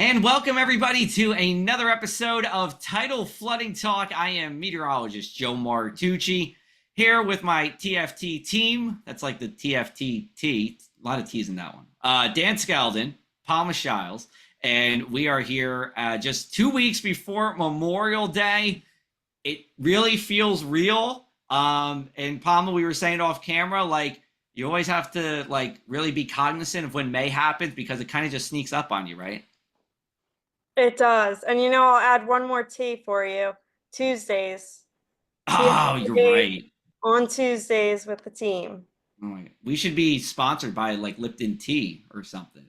And welcome everybody to another episode of Tidal Flooding Talk. I am meteorologist Joe Martucci here with my TFT team. That's like the TFTT. A lot of T's in that one. Dan Skeldon, Palma Shiles, and we are here just 2 weeks before Memorial Day. It really feels real. And Palma, we were saying off camera, like you always have to like really be cognizant of when May happens because it kind of just sneaks up on you, right? It does. And I'll add one more T for you. Tuesdays. Oh, you're right. On Tuesdays with the team. Oh my, we should be sponsored by like Lipton Tea or something.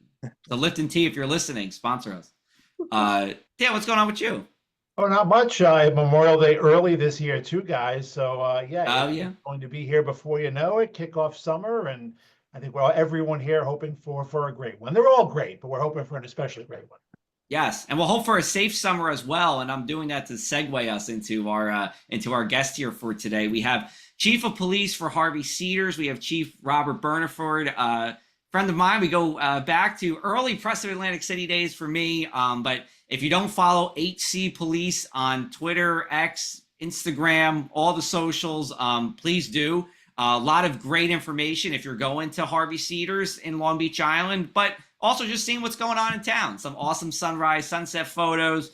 So Lipton Tea, if you're listening, sponsor us. Dan, what's going on with you? Oh, not much. Memorial Day early this year too, guys. So yeah, Yeah. going to be here before you know it. Kick off summer, and I think everyone here hoping for a great one. They're all great, but we're hoping for an especially great one. Yes, and we'll hope for a safe summer as well. And I'm doing that to segue us into our guest here for today. We have Chief of Police for Harvey, Cedars. We have Chief Robert Burnaford, friend of mine. We go back to early Preston Atlantic City days for me. But if you don't follow HC Police on Twitter, X, Instagram, all the socials, please do. A lot of great information if you're going to Harvey Cedars in Long Beach Island, but also just seeing what's going on in town. Some awesome sunrise, sunset photos,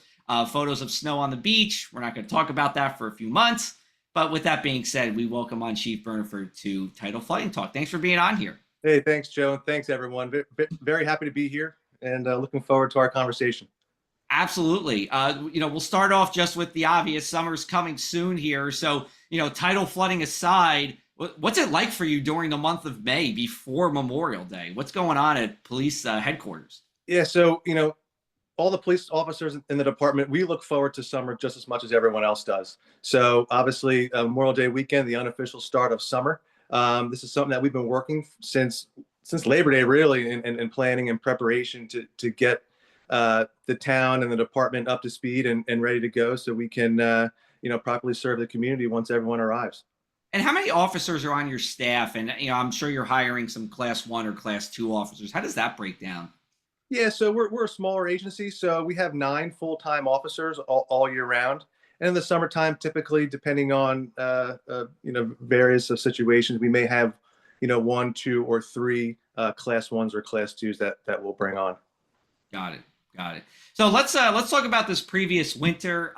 photos of snow on the beach. We're not going to talk about that for a few months. But with that being said, we welcome on Chief Burnaford to Tidal Flooding Talk. Thanks for being on here. Hey, thanks, Joe. And thanks, everyone. Very happy to be here and looking forward to our conversation. Absolutely. We'll start off just with the obvious. Summer's coming soon here. So, tidal flooding aside, what's it like for you during the month of May before Memorial Day? What's going on at police headquarters? Yeah, so, all the police officers in the department, we look forward to summer just as much as everyone else does. So obviously, Memorial Day weekend, the unofficial start of summer. This is something that we've been working since Labor Day, really, in planning and preparation to get the town and the department up to speed and ready to go so we can, properly serve the community once everyone arrives. And how many officers are on your staff? And, I'm sure you're hiring some class 1 or class 2 officers. How does that break down? Yeah, so we're a smaller agency. So we have 9 full-time officers all year round. And in the summertime, typically, depending on, various situations, we may have, 1, 2, or 3 class 1s or class 2s that we'll bring on. Got it. So let's talk about this previous winter.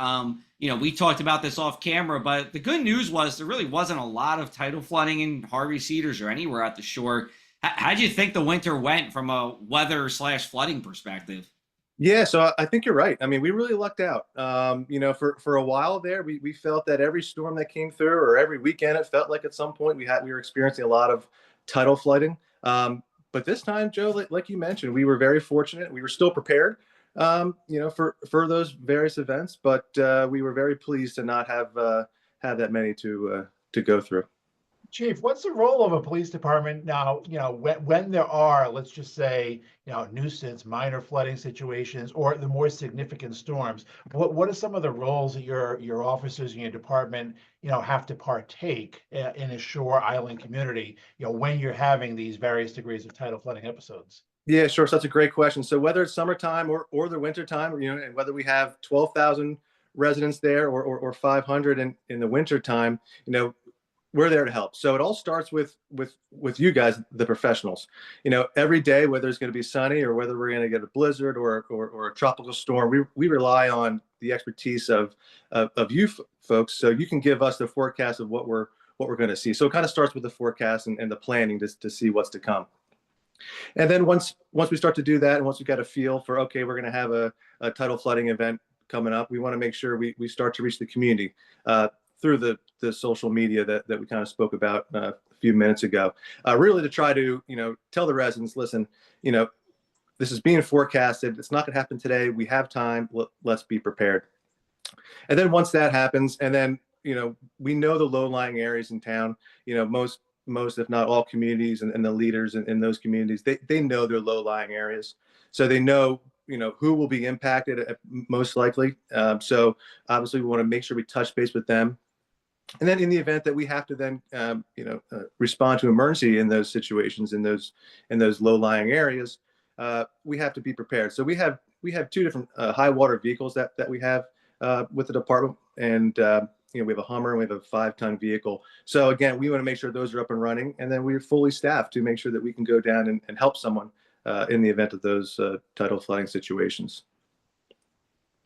We talked about this off camera, but the good news was there really wasn't a lot of tidal flooding in Harvey, Cedars, or anywhere at the shore. How do you think the winter went from a weather/flooding perspective? Yeah, so I think you're right. I mean, we really lucked out. For a while there, we felt that every storm that came through, or every weekend, it felt like at some point we were experiencing a lot of tidal flooding. But this time, Joe, like you mentioned, we were very fortunate. We were still prepared, for those various events, but we were very pleased to not have that many to go through. Chief, what's the role of a police department now, when there are, let's just say, nuisance, minor flooding situations, or the more significant storms? What are some of the roles that your officers in your department, have to partake in a shore island community, when you're having these various degrees of tidal flooding episodes? Yeah, sure. So that's a great question. So whether it's summertime or the wintertime, and whether we have 12,000 residents there or 500 in the wintertime, we're there to help. So it all starts with you guys, the professionals. Every day, whether it's going to be sunny or whether we're going to get a blizzard or a tropical storm, we rely on the expertise of you folks, so you can give us the forecast of what we're going to see. So it kind of starts with the forecast and the planning to see what's to come. And then once we start to do that, and once we've got a feel for, okay, we're going to have a tidal flooding event coming up, we want to make sure we start to reach the community through the social media that we kind of spoke about a few minutes ago, really to try to, tell the residents, listen, this is being forecasted. It's not going to happen today. We have time. Let's be prepared. And then once that happens, and then, we know the low-lying areas in town, most, if not all communities and the leaders in those communities, they know their low-lying areas. So they know, who will be impacted most likely. So obviously we want to make sure we touch base with them. And then in the event that we have to then, respond to emergency in those situations, in those low-lying areas, we have to be prepared. So we have, we have two different high water vehicles that we have with the department, and we have a Hummer and we have a 5-ton vehicle. So again, we want to make sure those are up and running, and then we're fully staffed to make sure that we can go down and help someone in the event of those tidal flooding situations.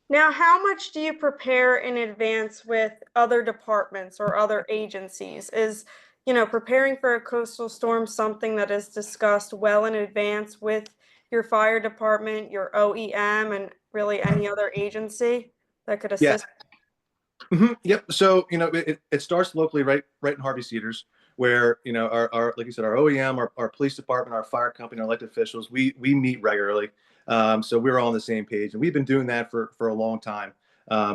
Now, how much do you prepare in advance with other departments or other agencies? Is, preparing for a coastal storm something that is discussed well in advance with your fire department, your OEM, and really any other agency that could assist? Yep. So, it starts locally, right in Harvey Cedars, where, our like you said, our OEM, our police department, our fire company, our elected officials, we meet regularly. So we're all on the same page, and we've been doing that for a long time.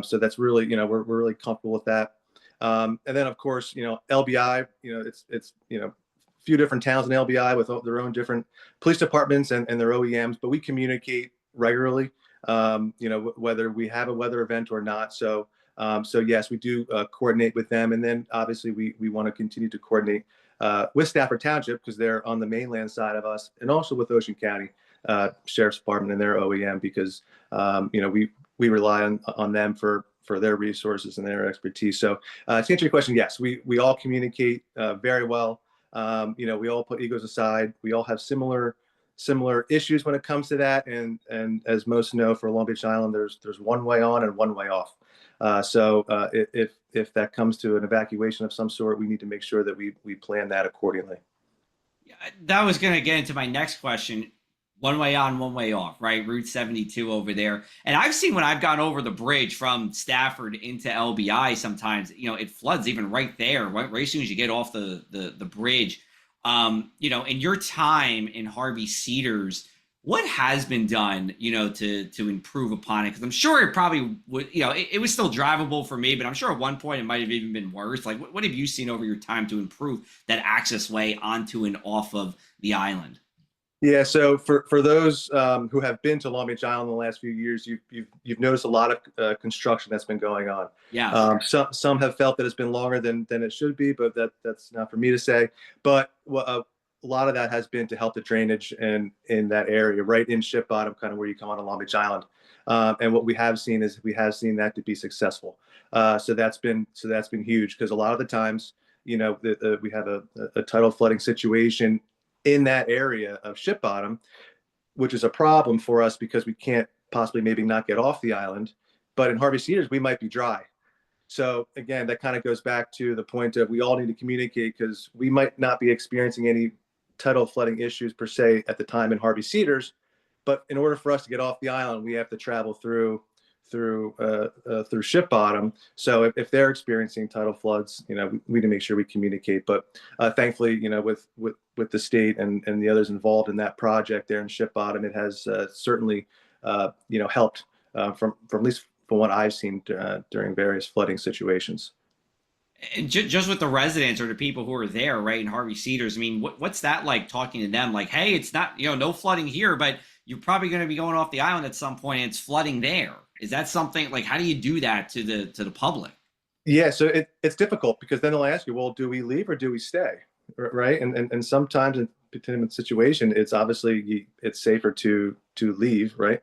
So that's really, we're really comfortable with that. And then of course, LBI, it's a few different towns in LBI with their own different police departments and their OEMs, but we communicate regularly, whether we have a weather event or not. So yes, we do coordinate with them. And then obviously we want to continue to coordinate with Stafford Township, because they're on the mainland side of us, and also with Ocean County Sheriff's Department and their OEM, because we rely on them for their resources and their expertise. So to answer your question, yes, we all communicate very well. We all put egos aside. We all have similar issues when it comes to that. And as most know, for Long Beach Island, there's one way on and one way off. So if that comes to an evacuation of some sort, we need to make sure that we plan that accordingly. Yeah, that was going to get into my next question. One way on, one way off, right? Route 72 over there. And I've seen when I've gone over the bridge from Stafford into LBI, sometimes, it floods even right there, right as soon as you get off the bridge. In your time in Harvey Cedars, what has been done, to improve upon it? Because I'm sure it probably would, it was still drivable for me, but I'm sure at one point it might have even been worse. Like, what have you seen over your time to improve that access way onto and off of the island? Yeah, so for those who have been to Long Beach Island in the last few years, you've noticed a lot of construction that's been going on. Yeah. Some have felt that it's been longer than it should be, but that's not for me to say. But a lot of that has been to help the drainage in that area, right in Ship Bottom, kind of where you come on to Long Beach Island. And what we have seen that to be successful. So that's been huge, because a lot of the times, we have a tidal flooding situation in that area of Ship Bottom, which is a problem for us because we can't possibly maybe not get off the island. But in Harvey Cedars, we might be dry. So again, that kind of goes back to the point of we all need to communicate, because we might not be experiencing any tidal flooding issues per se at the time in Harvey Cedars, but in order for us to get off the island, we have to travel through Ship Bottom. So if they're experiencing tidal floods, we need to make sure we communicate. But thankfully, with the state and the others involved in that project there in Ship Bottom, it has certainly helped from at least from what I've seen during various flooding situations. And just with the residents or the people who are there, right, in Harvey Cedars, I mean, what's that like, talking to them? Like, hey, it's not, no flooding here, but you're probably going to be going off the island at some point and it's flooding there. Is that something, like, how do you do that to the public? Yeah, so it's difficult, because then they'll ask you, well, do we leave or do we stay? Right. And sometimes in a situation, it's obviously it's safer to leave. Right.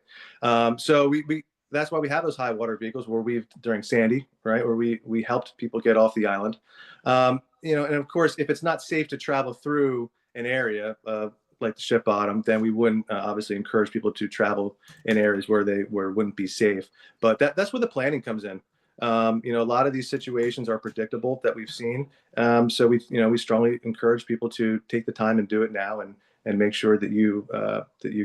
So we that's why we have those high water vehicles where during Sandy, right, where we helped people get off the island. And of course, if it's not safe to travel through an area like the Ship Bottom, then we wouldn't obviously encourage people to travel in areas where it wouldn't be safe. But that's where the planning comes in. A lot of these situations are predictable that we've seen. So we strongly encourage people to take the time and do it now, and make sure that you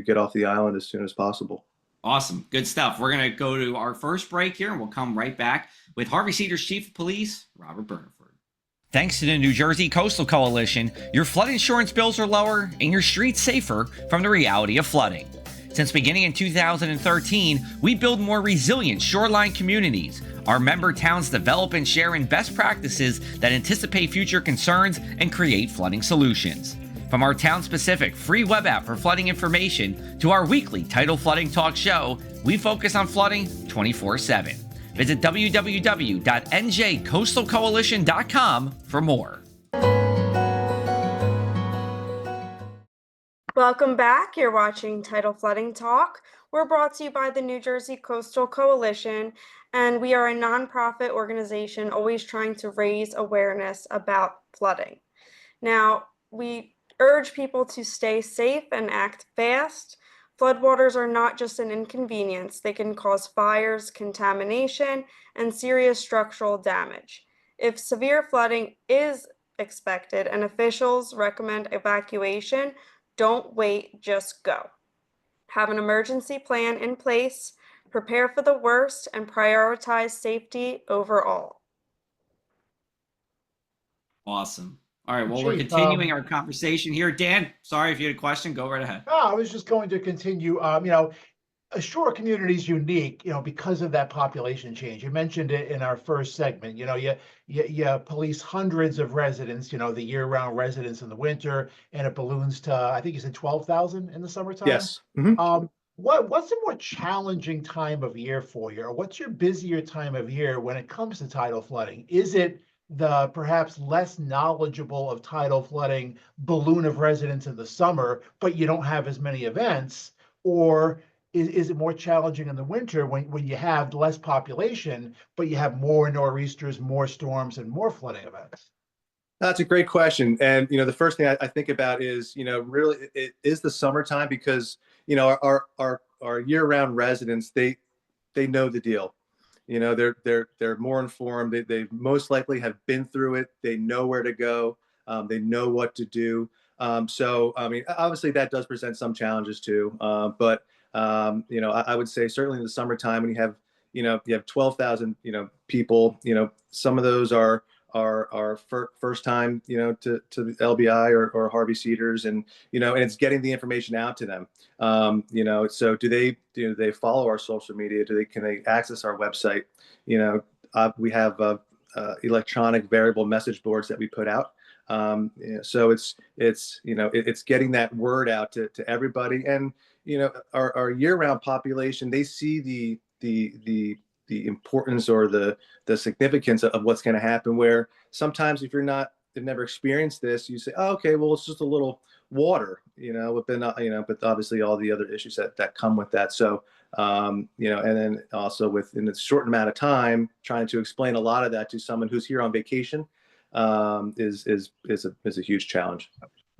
get off the island as soon as possible. Awesome. Good stuff. We're going to go to our first break here, and we'll come right back with Harvey Cedars Chief of Police, Robert Burnaford. Thanks to the New Jersey Coastal Coalition, your flood insurance bills are lower and your streets safer from the reality of flooding. Since beginning in 2013, we build more resilient shoreline communities. Our member towns develop and share in best practices that anticipate future concerns and create flooding solutions. From our town-specific free web app for flooding information to our weekly Tidal Flooding Talk show, we focus on flooding 24/7. Visit www.njcoastalcoalition.com for more. Welcome back. You're watching Tidal Flooding Talk. We're brought to you by the New Jersey Coastal Coalition, and we are a nonprofit organization always trying to raise awareness about flooding. Now, we urge people to stay safe and act fast. Floodwaters are not just an inconvenience. They can cause fires, contamination, and serious structural damage. If severe flooding is expected and officials recommend evacuation, don't wait, just go. Have an emergency plan in place, prepare for the worst, and prioritize safety overall. Awesome. All right. Well, we're Chief, continuing our conversation here. Dan, sorry if you had a question, go right ahead. I was just going to continue, a shore community is unique, because of that population change. You mentioned it in our first segment. You police hundreds of residents, the year-round residents in the winter, and it balloons to, I think you said 12,000 in the summertime. Yes. Mhm. What's a more challenging time of year for you, or what's your busier time of year when it comes to tidal flooding? Is it the perhaps less knowledgeable of tidal flooding balloon of residents in the summer, but you don't have as many events, or is it more challenging in the winter when you have less population, but you have more nor'easters, more storms, and more flooding events? That's a great question. And, the first thing I think about is, really it is the summertime because, our year-round residents, they know the deal. They're more informed. They most likely have been through it. They know where to go. They know what to do. So, I mean, obviously that does present some challenges too. But I would say certainly in the summertime when you have 12,000, people, some of those are first time, to the LBI or Harvey Cedars, and and it's getting the information out to them. So do they follow our social media? Can they access our website? We have electronic variable message boards that we put out. So it's getting that word out to everybody, and our year-round population, they see the importance or the significance of what's going to happen, where sometimes if they've never experienced this, you say, oh, okay, well, it's just a little water, but obviously all the other issues that come with that. So, and then also within a short amount of time, trying to explain a lot of that to someone who's here on vacation is a huge challenge.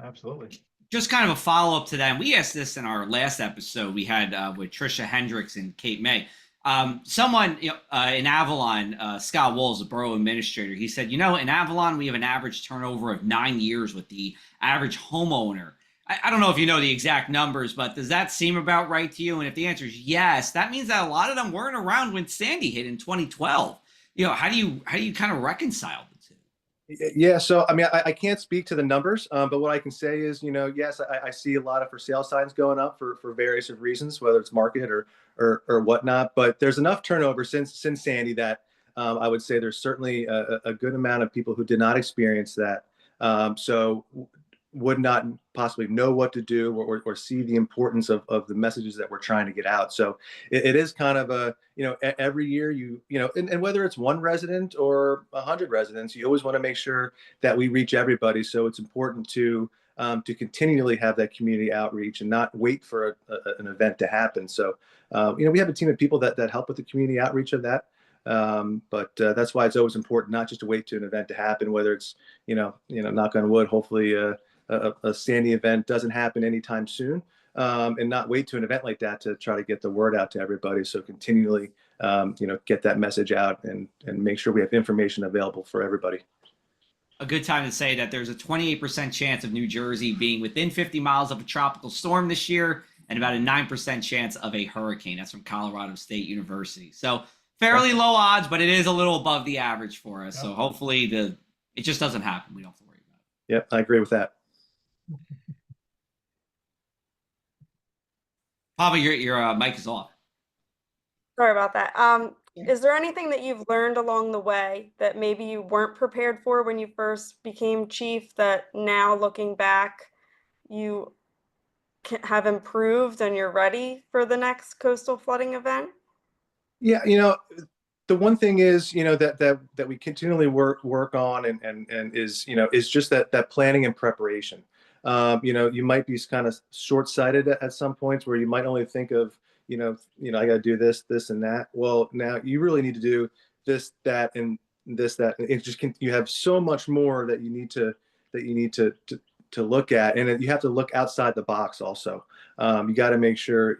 Absolutely. Just kind of a follow-up to that. And we asked this in our last episode we had with Trisha Hendricks and Kate May. Someone in Avalon, Scott Wolves, a borough administrator, he said, in Avalon, we have an average turnover of 9 years with the average homeowner. I don't know if you know the exact numbers, but does that seem about right to you? And if the answer is yes, that means that a lot of them weren't around when Sandy hit in 2012. How do you kind of reconcile the two? Yeah, so I mean, I can't speak to the numbers, but what I can say is, yes, I see a lot of for sale signs going up for various reasons, whether it's market or whatnot. But there's enough turnover since Sandy that I would say there's certainly a good amount of people who did not experience that, so would not possibly know what to do or see the importance of the messages that we're trying to get out. So it is kind of a, every year and whether it's one resident or 100 residents, you always want to make sure that we reach everybody. So it's important to continually have that community outreach and not wait for an event to happen. So, we have a team of people that help with the community outreach of that. But that's why it's always important not just to wait to an event to happen, whether it's, knock on wood, hopefully a Sandy event doesn't happen anytime soon, and not wait to an event like that to try to get the word out to everybody. So continually, get that message out and make sure we have information available for everybody. A good time to say that there's a 28% chance of New Jersey being within 50 miles of a tropical storm this year, and about a 9% chance of a hurricane. That's from Colorado State University. So fairly low odds, but it is a little above the average for us. So hopefully it just doesn't happen. We don't have to worry about it. Yep, I agree with that. Papa, your mic is off. Sorry about that. Is there anything that you've learned along the way that maybe you weren't prepared for when you first became chief that now looking back you have improved and you're ready for the next coastal flooding event? Yeah, the one thing is, that we continually work on and is just that planning and preparation. You might be kind of short-sighted at some points where you might only think of, I got to do this, this, and that. Well, now you really need to do this, that, and this, that. It just you have so much more that you need to look at, and you have to look outside the box also. You got to make sure,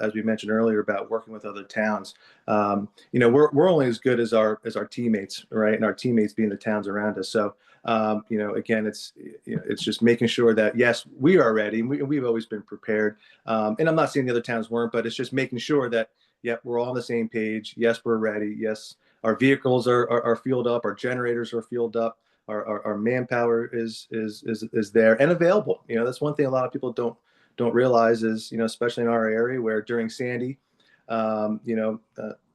as we mentioned earlier about working with other towns, we're only as good as our teammates, right? And our teammates being the towns around us. So, again, it's just making sure that, yes, we are ready, and we've always been prepared. And I'm not saying the other towns weren't, but it's just making sure that, yep, we're all on the same page. Yes, we're ready. Yes, our vehicles are fueled up. Our generators are fueled up. Our manpower is there and available. That's one thing a lot of people don't realize is, especially in our area where during Sandy,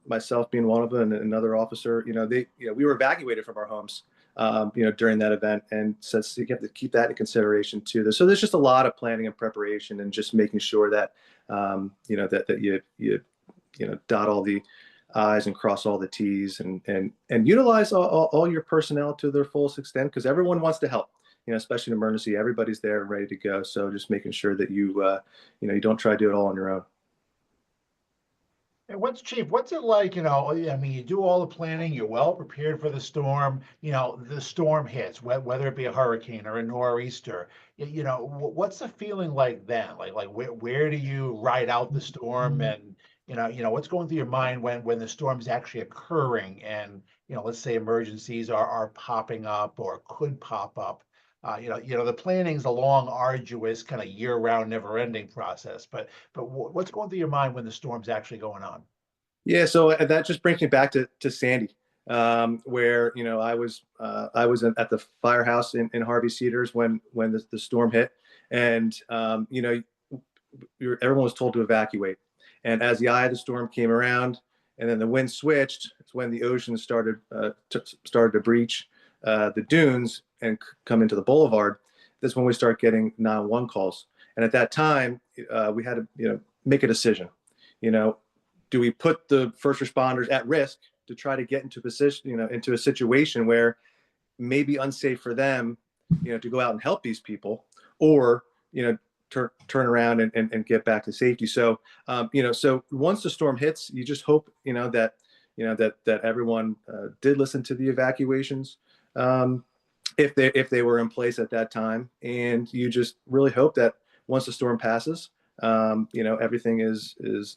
myself being one of them and another officer, we were evacuated from our homes, during that event. And so you have to keep that in consideration too. So there's just a lot of planning and preparation and just making sure that, that you dot all the I's and cross all the T's and utilize all your personnel to their fullest extent, because everyone wants to help, especially in emergency. Everybody's there and ready to go. So just making sure that you don't try to do it all on your own. And Chief, what's it like, I mean, you do all the planning, you're well prepared for the storm, the storm hits, whether it be a hurricane or a nor'easter, what's the feeling like then? Like where do you ride out the storm, and, what's going through your mind when the storm's actually occurring and, let's say emergencies are popping up or could pop up? The planning's a long, arduous, kind of year-round, never-ending process. But what's going through your mind when the storm's actually going on? Yeah, so that just brings me back to Sandy, where I was at the firehouse in Harvey, Cedars when the storm hit, and everyone was told to evacuate. And as the eye of the storm came around, and then the wind switched, it's when the ocean started to breach the dunes and come into the boulevard. That's when we start getting 911 calls. And at that time, we had to make a decision. Do we put the first responders at risk to try to get into a situation where may be unsafe for them, to go out and help these people, or turn around and get back to safety. So so once the storm hits, you just hope that everyone did listen to the evacuations, if they were in place at that time, and you just really hope that once the storm passes, everything is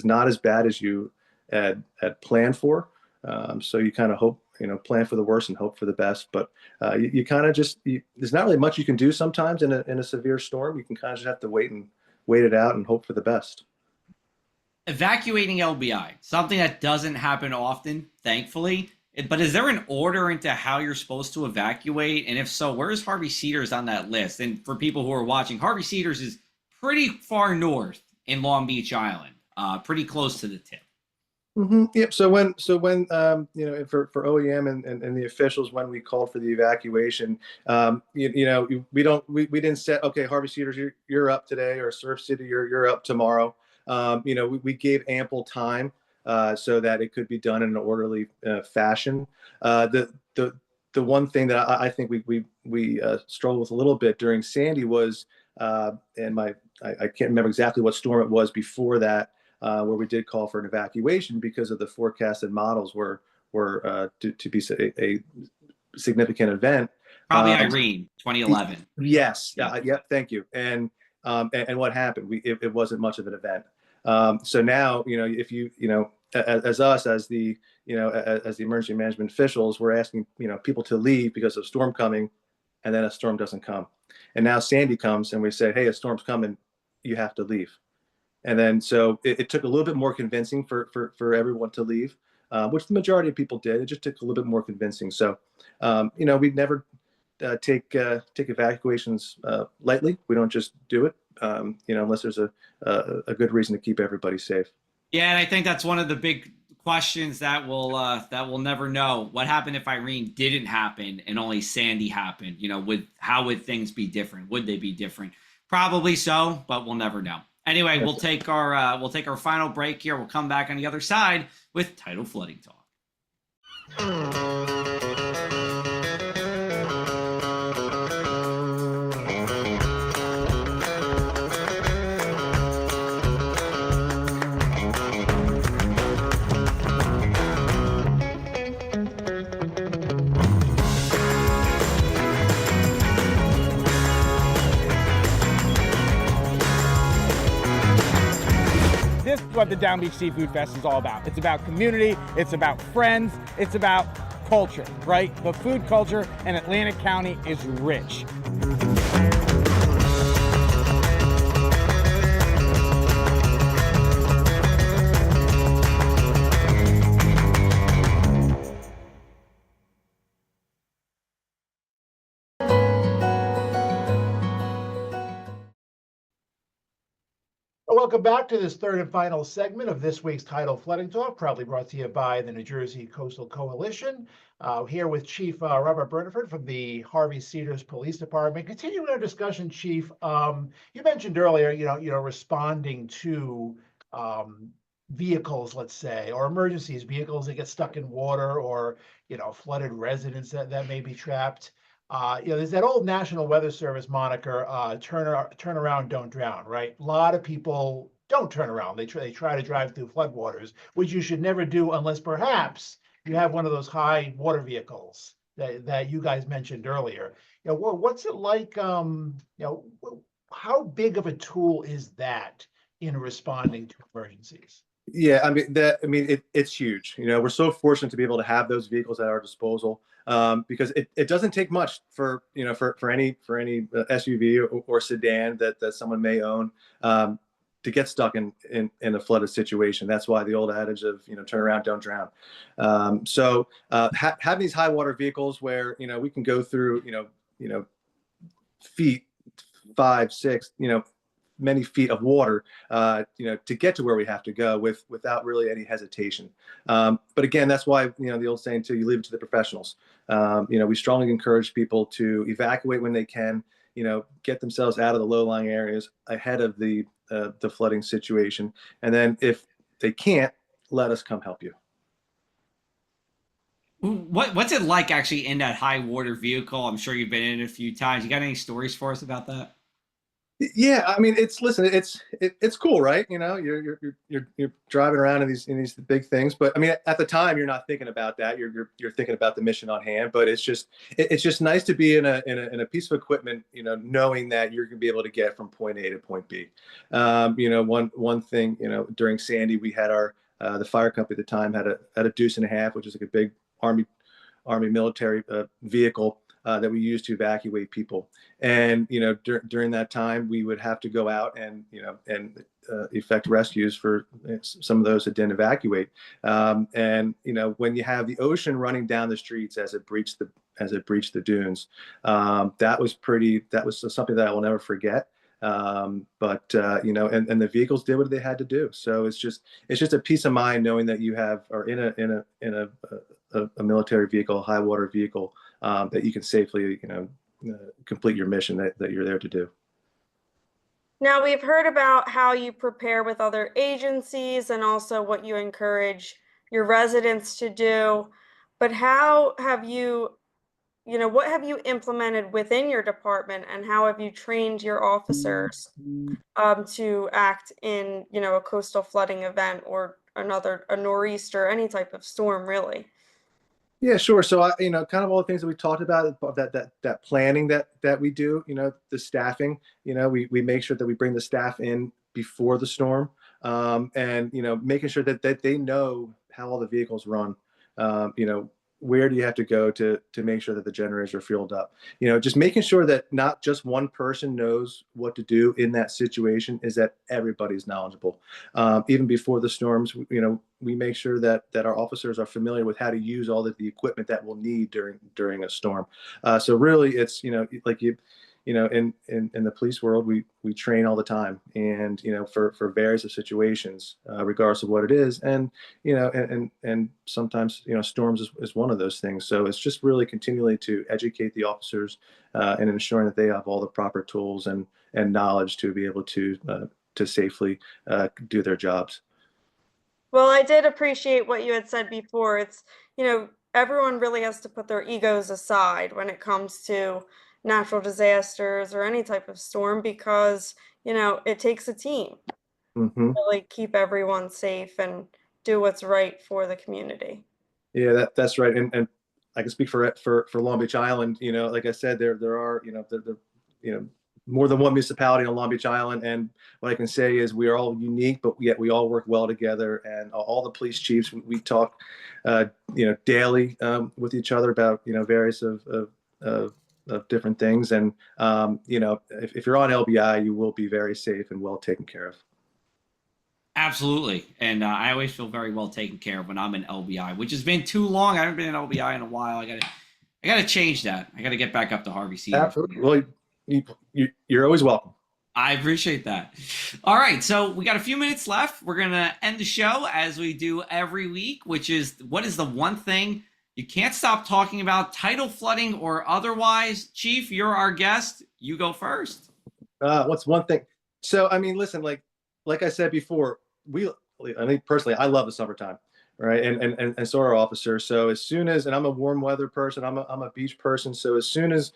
not as bad as you had planned for. So you kind of hope, plan for the worst and hope for the best. But you kind of there's not really much you can do sometimes in a severe storm. You can kind of just have to wait it out and hope for the best. Evacuating LBI, something that doesn't happen often, thankfully. But is there an order into how you're supposed to evacuate? And if so, where's Harvey Cedars on that list? And for people who are watching, Harvey Cedars is pretty far north in Long Beach Island, pretty close to the tip. Mm-hmm. Yep. So when for OEM and the officials, when we called for the evacuation, we didn't set, okay, Harvey Cedars, you're up today, or Surf City, you're up tomorrow. We gave ample time so that it could be done in an orderly fashion. The one thing that I think we struggled with a little bit during Sandy was, and I can't remember exactly what storm it was before that, where we did call for an evacuation because of the forecasted models were to be a significant event. Probably Irene, 2011. Yes. Yeah. Thank you. And what happened? It wasn't much of an event. So now, if as the emergency management officials, we're asking, people to leave because of storm coming, and then a storm doesn't come. And now Sandy comes and we say, hey, a storm's coming, you have to leave. And then, so it took a little bit more convincing for everyone to leave, which the majority of people did. It just took a little bit more convincing. So, we'd never take evacuations lightly. We don't just do it, unless there's a good reason to keep everybody safe. Yeah, and I think that's one of the big questions that we'll never know. What happened if Irene didn't happen and only Sandy happened? How would things be different? Would they be different? Probably so, but we'll never know. Anyway, we'll take our final break here. We'll come back on the other side with Tidal Flooding Talk. what the Down Beach Seafood Fest is all about. It's about community, it's about friends, it's about culture, right? The food culture in Atlantic County is rich. Welcome back to this third and final segment of this week's Tidal Flooding Talk, proudly brought to you by the New Jersey Coastal Coalition. Here with Chief Robert Burnaford from the Harvey Cedars Police Department. Continuing our discussion, Chief, you mentioned earlier, responding to vehicles, let's say, or emergencies, vehicles that get stuck in water, or flooded residents that may be trapped. There's that old National Weather Service moniker, turn around, don't drown, right? A lot of people don't turn around. They try to drive through floodwaters, which you should never do unless perhaps you have one of those high water vehicles that you guys mentioned earlier. What's it like? How big of a tool is that in responding to emergencies? Yeah, it's huge. We're so fortunate to be able to have those vehicles at our disposal, because it doesn't take much for any SUV or sedan that someone may own to get stuck in a flooded situation. That's why the old adage of turn around, don't drown. Having these high water vehicles where we can go through feet, 5, 6, many feet of water, to get to where we have to go without really any hesitation. But again, that's why, the old saying too, you leave it to the professionals. We strongly encourage people to evacuate when they can, get themselves out of the low-lying areas ahead of the flooding situation. And then if they can't, let us come help you. What's it like actually in that high water vehicle? I'm sure you've been in it a few times. You got any stories for us about that? Yeah, it's cool, right? You're driving around in these big things, but at the time you're not thinking about that. You're thinking about the mission on hand. But it's just nice to be in a piece of equipment, knowing that you're gonna be able to get from point A to point B. One thing, during Sandy, we had the fire company at the time had a deuce and a half, which is like a big army military vehicle that we used to evacuate people. And during that time, we would have to go out and effect rescues for some of those that didn't evacuate. And when you have the ocean running down the streets as it breached the dunes, that was something that I will never forget. But the vehicles did what they had to do. So it's just a peace of mind knowing that you are in a military vehicle, a high water vehicle, that you can safely complete your mission that you're there to do. Now, we've heard about how you prepare with other agencies and also what you encourage your residents to do, but how have you, what have you implemented within your department, and how have you trained your officers to act in, a coastal flooding event or a nor'easter, any type of storm, really? Yeah, sure. So kind of all the things that we talked about, that planning that we do, the staffing, we make sure that we bring the staff in before the storm, and making sure that they know how all the vehicles run. Where do you have to go to make sure that the generators are fueled up? Just making sure that not just one person knows what to do in that situation, is that everybody's knowledgeable. Even before the storms, we make sure that our officers are familiar with how to use all the equipment that we'll need during a storm. So really, it's in the police world, we train all the time, and for various situations, regardless of what it is, and and sometimes storms is one of those things. So it's just really continually to educate the officers, and ensuring that they have all the proper tools and knowledge to be able to safely do their jobs. Well, I did appreciate what you had said before. It's, everyone really has to put their egos aside when it comes to natural disasters or any type of storm, because, it takes a team to really keep everyone safe and do what's right for the community. Yeah, that's right. And I can speak for Long Beach Island. Like I said, there are more than one municipality on Long Beach Island. And what I can say is we are all unique, but yet we all work well together. And all the police chiefs, we talk, daily with each other about, various of different things. And, if you're on LBI, you will be very safe and well taken care of. Absolutely. And I always feel very well taken care of when I'm in LBI, which has been too long. I haven't been in LBI in a while. I gotta change that. I gotta get back up to Harvey Cedars. Absolutely. Well, you're always welcome. I appreciate that. All right, so we got a few minutes left. We're gonna end the show as we do every week, which is what is the one thing you can't stop talking about, tidal flooding or otherwise? Chief, you're our guest. You go first. What's one thing? So, I mean, listen, like I said before, personally, I love the summertime, right? And so are our officers. So as soon as, and I'm a warm weather person, I'm a beach person. So as soon as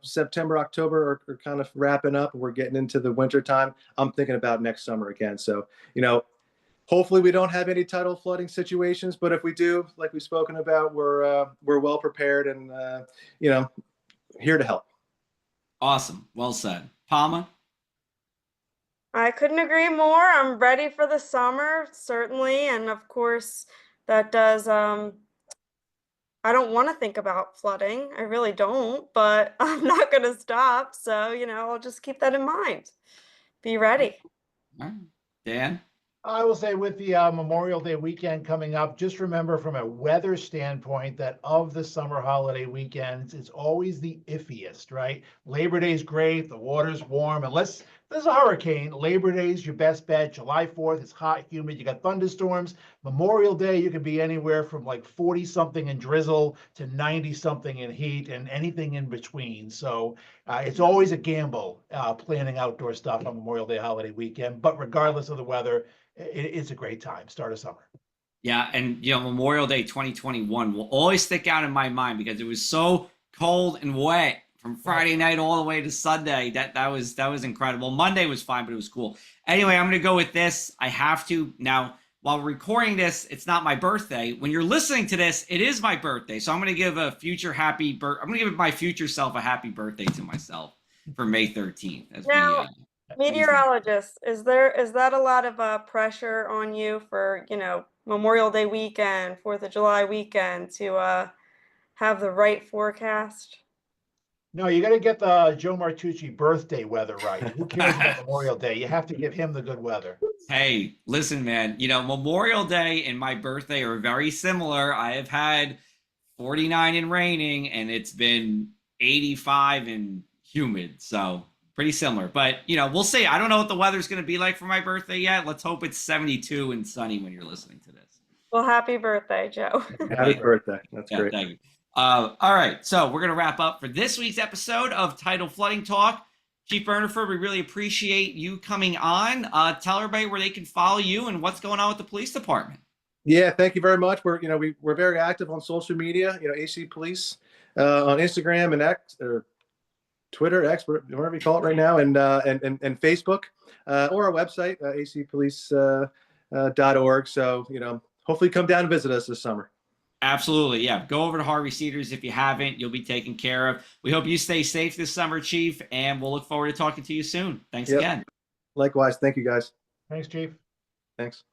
September, October are kind of wrapping up and we're getting into the winter time, I'm thinking about next summer again. So, hopefully we don't have any tidal flooding situations, but if we do, like we've spoken about, we're well prepared and, here to help. Awesome. Well said. Palma? I couldn't agree more. I'm ready for the summer, certainly. And of course, that does, I don't want to think about flooding. I really don't, but I'm not going to stop. So, I'll just keep that in mind. Be ready. All right. Dan? I will say with the Memorial Day weekend coming up, just remember from a weather standpoint that of the summer holiday weekends, it's always the iffiest, right? Labor Day is great. The water's warm. Unless there's a hurricane, Labor Day is your best bet. July 4th, it's hot, humid. You got thunderstorms. Memorial Day, you can be anywhere from like 40 something in drizzle to 90 something in heat and anything in between. So it's always a gamble planning outdoor stuff on Memorial Day holiday weekend. But regardless of the weather, it's a great time, start of summer. Yeah, and Memorial Day 2021 will always stick out in my mind because it was so cold and wet from Friday night all the way to Sunday. That was incredible. Monday was fine, but it was cool. Anyway, I'm going to go with this. I have to now. While recording this, it's not my birthday. When you're listening to this, it is my birthday. So I'm going to give I'm going to give my future self a happy birthday to myself for May 13th. Now, meteorologist, is that a lot of pressure on you for, Memorial Day weekend, 4th of July weekend to have the right forecast? No, you got to get the Joe Martucci birthday weather right. Who cares about Memorial Day? You have to give him the good weather. Hey, listen, man, Memorial Day and my birthday are very similar. I have had 49 and raining, and it's been 85 and humid. So pretty similar. But, we'll see. I don't know what the weather's going to be like for my birthday yet. Let's hope it's 72 and sunny when you're listening to this. Well, happy birthday, Joe. Happy birthday. That's great. Thank you. All right, so we're going to wrap up for this week's episode of Tidal Flooding Talk. Chief Burnaford, we really appreciate you coming on. Tell everybody where they can follow you and what's going on with the police department. Yeah, thank you very much. We're very active on social media. AC Police on Instagram and X or Twitter, X, whatever you call it right now, and Facebook or our website acpolice.org. So hopefully come down and visit us this summer. Absolutely. Yeah. Go over to Harvey Cedars if you haven't. You'll be taken care of. We hope you stay safe this summer, Chief, and we'll look forward to talking to you soon. Thanks again. Likewise. Thank you, guys. Thanks, Chief. Thanks.